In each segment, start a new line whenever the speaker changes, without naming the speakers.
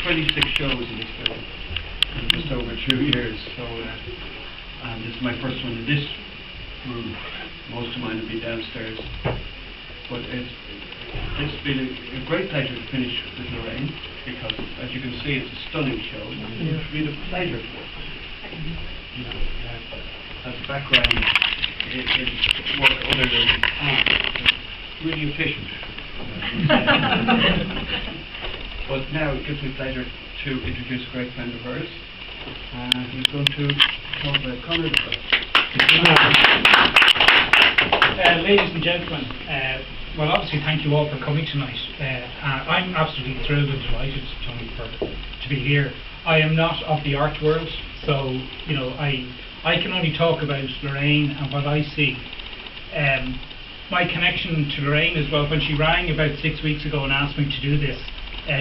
26 shows in this building in just over 2 years. So, and this is my first one in this room. Most of mine will be downstairs. But it's been a great pleasure to finish with Lorraine, because as you can see, it's a stunning show. It's been a pleasure to work with. You know, as a background in work other than art, really efficient. But now it gives me pleasure to introduce a great friend of hers, who's going to talk about Conor the First.
Ladies and gentlemen, well, obviously thank you all for coming tonight. I'm absolutely thrilled and delighted, Tony, to be here. I am not of the art world, so you know I can only talk about Lorraine and what I see. My connection to Lorraine as well, when she rang about 6 weeks ago and asked me to do this,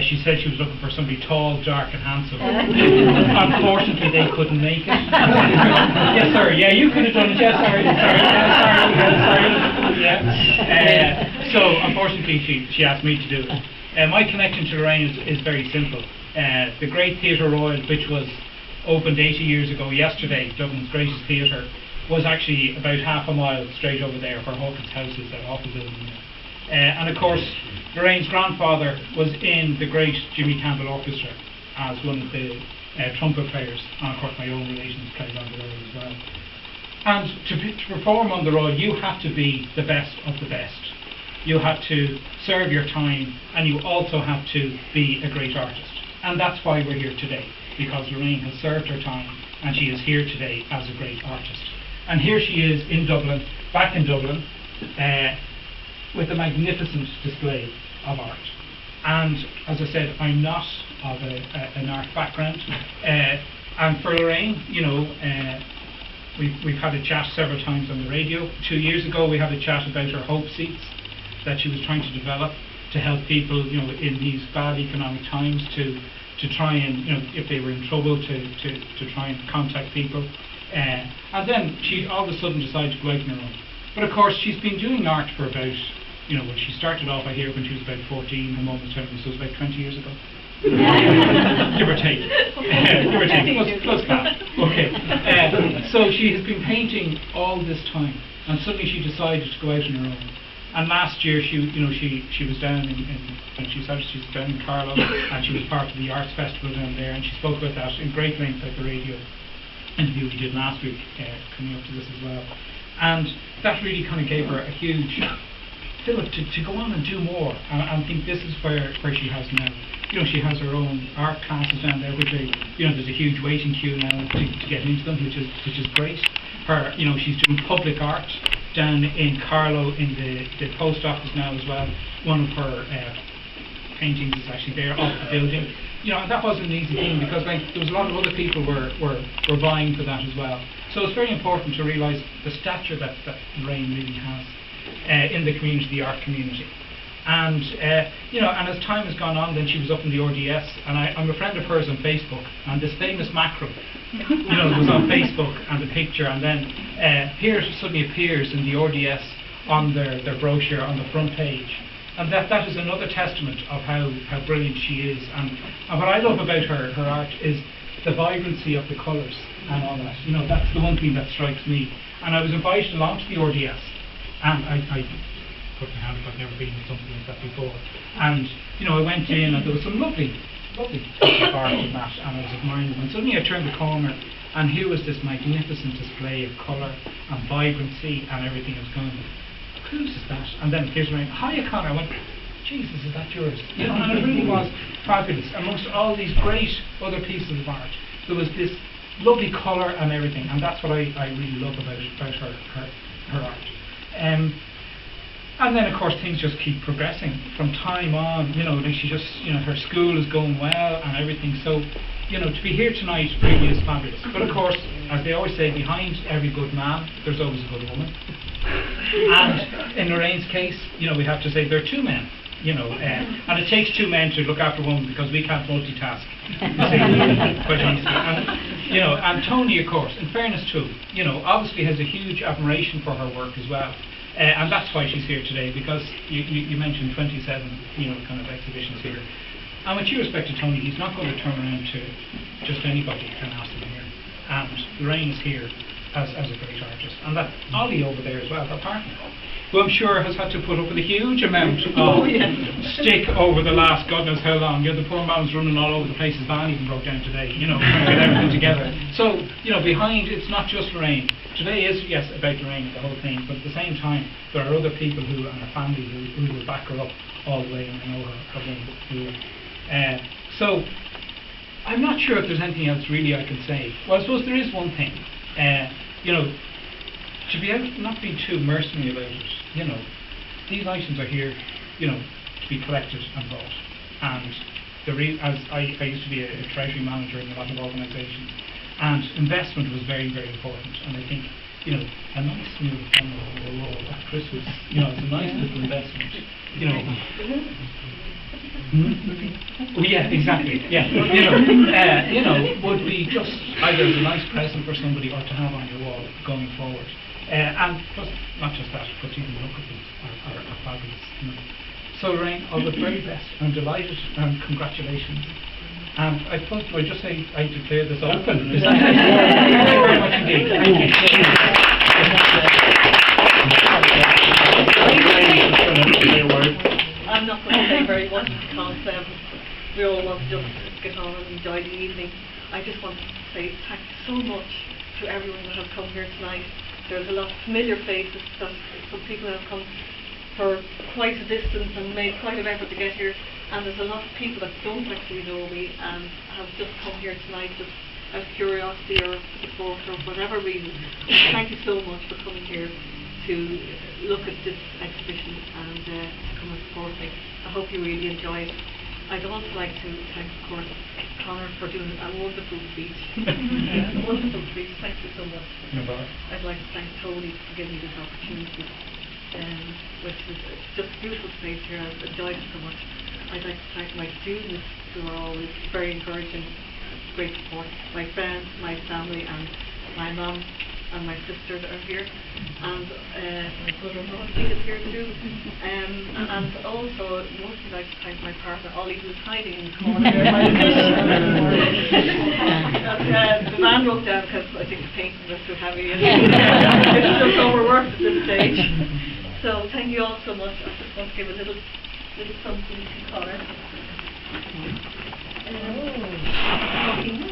she said she was looking for somebody tall, dark and handsome. Unfortunately, they couldn't make it. Yes, sir. Yeah, you could have done it. Yes, sorry. Yeah. So, unfortunately, she asked me to do it. My connection to Lorraine is very simple. The Great Theatre Royal, which was opened 80 years ago yesterday, Dublin's greatest theatre, was actually about half a mile straight over there where Hawkins House is, that awful building there. And of course, Lorraine's grandfather was in the great Jimmy Campbell Orchestra as one of the trumpet players, and of course my own relations played on the road as well. And to perform on the road, you have to be the best of the best. You have to serve your time, and you also have to be a great artist. And that's why we're here today, because Lorraine has served her time, and she is here today as a great artist. And here she is in Dublin, back in Dublin, with a magnificent display of art. And as I said, I'm not of an art background. And for Lorraine, you know, we've had a chat several times on the radio. 2 years ago, we had a chat about her hope seats that she was trying to develop to help people, you know, in these bad economic times to try and, you know, if they were in trouble, to try and contact people. And then she all of a sudden decided to go out on her own. But of course, she's been doing art for about, you know, when she started off, I hear, when she was about 14, her mum was telling me, so it was about 20 years ago. Give or take. Give or take. Close class. Okay. So she has been painting all this time, and suddenly she decided to go out on her own. And last year, she was down and she said she was down in Carlow, and she was part of the arts festival down there, and she spoke about that in great length at the radio interview we did last week, coming up to this as well. And that really kind of gave her a huge fillip to go on and do more. And I think this is where she has now. You know, she has her own art classes down there, which there's a huge waiting queue now to get into them, which is great. Her, you know, she's doing public art down in Carlow in the post office now as well. One of her paintings is actually there off the building. You know, and that wasn't an easy thing, because like there was a lot of other people were vying for that as well. So it's very important to realise the stature that Lorraine really has in the community, the art community. And you know, and as time has gone on, then she was up in the RDS, and I'm a friend of hers on Facebook, and this famous mackerel, you know, was on Facebook and the picture, and then here suddenly appears in the RDS on their brochure on the front page. And that is another testament of how brilliant she is. And what I love about her art is the vibrancy of the colours and all that. You know, that's the one thing that strikes me. And I was invited along to the RDS, and I put my hand up, I've never been in something like that before. And, you know, I went in, and there was some lovely art in that, and I was admiring them. And suddenly I turned the corner, and here was this magnificent display of colour and vibrancy and everything. I was going, whose is that? And then here's Lorraine. Hi, Conor. I went, Jesus, is that yours? You know, and it really was fabulous. Amongst all these great other pieces of art, there was this lovely colour and everything, and that's what I really love about her art. And then, of course, things just keep progressing from time on. You know, like she just, you know, her school is going well and everything. So, you know, to be here tonight really is fabulous. But of course, as they always say, behind every good man, there's always a good woman. And in Lorraine's case, you know, we have to say there are two men. You know, and it takes two men to look after one, because we can't multitask. Quite honestly. And, you know, and Tony, of course, in fairness to, you know, obviously has a huge admiration for her work as well. And that's why she's here today, because you mentioned 27, you know, kind of exhibitions here. And with due respect to Tony, he's not going to turn around to just anybody and ask them here. And Lorraine is here as a great artist. And that Ollie over there as well, her partner, who I'm sure has had to put up with a huge amount of stick over the last God knows how long. The poor man was running all over the place. His van even broke down today, trying to get everything together. So, behind, it's not just Lorraine. Today is, yes, about Lorraine, the whole thing, but at the same time, there are other people and her family who will back her up all the way, and I know her women. So, I'm not sure if there's anything else really I can say. Well, I suppose there is one thing. To be able not be too mercenary about it, these items are here, to be collected and bought. And as I used to be a treasury manager in a lot of organisations, and investment was very, very important. And I think, a nice new wall at Christmas, it's a nice little investment, Oh yeah, exactly. Yeah, would be just either as a nice present for somebody or to have on your wall going forward. And plus, not just that, but even look at these are fabulous. So Lorraine, all the very best. I'm delighted and congratulations. And I suppose I just say I declare this open. Is that it? Thank you very much indeed.
I'm not going to say very much because we all want to just get on and enjoy the evening. I just want to say thanks so much to everyone that has come here tonight. There's a lot of familiar faces that some people have come for quite a distance and made quite an effort to get here, and there's a lot of people that don't actually know me and have just come here tonight just out of curiosity or support or whatever reason. Thank you so much for coming here to look at this exhibition and to come and support me. I hope you really enjoy it. I'd also like to thank, of course, Conor for doing a wonderful speech. Wonderful speech. Thank you so much. I'd like to thank Tony for giving me this opportunity, which is just a beautiful space here. I've enjoyed it so much. I'd like to thank my students who are always very encouraging, great support, my friends, my family, and my mum and my sister that are here, and my brother-in-law is here too, and also mostly like to thank my partner Ollie, who's hiding in the corner there. The man broke down because I think the painting was too heavy and it's just overworked at this stage. So thank you all so much. I just want to give a little something to Conor.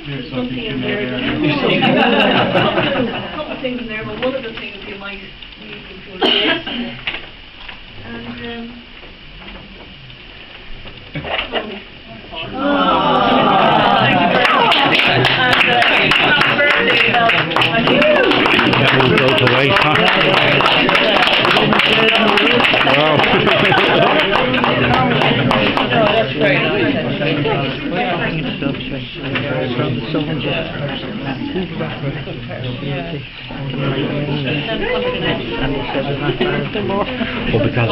There's something in there. A couple of things in there, but one of the things you might use to this. And thank you very that's very
Well, because I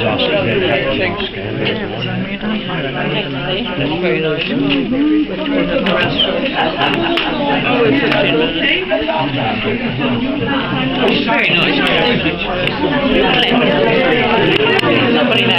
was very nice.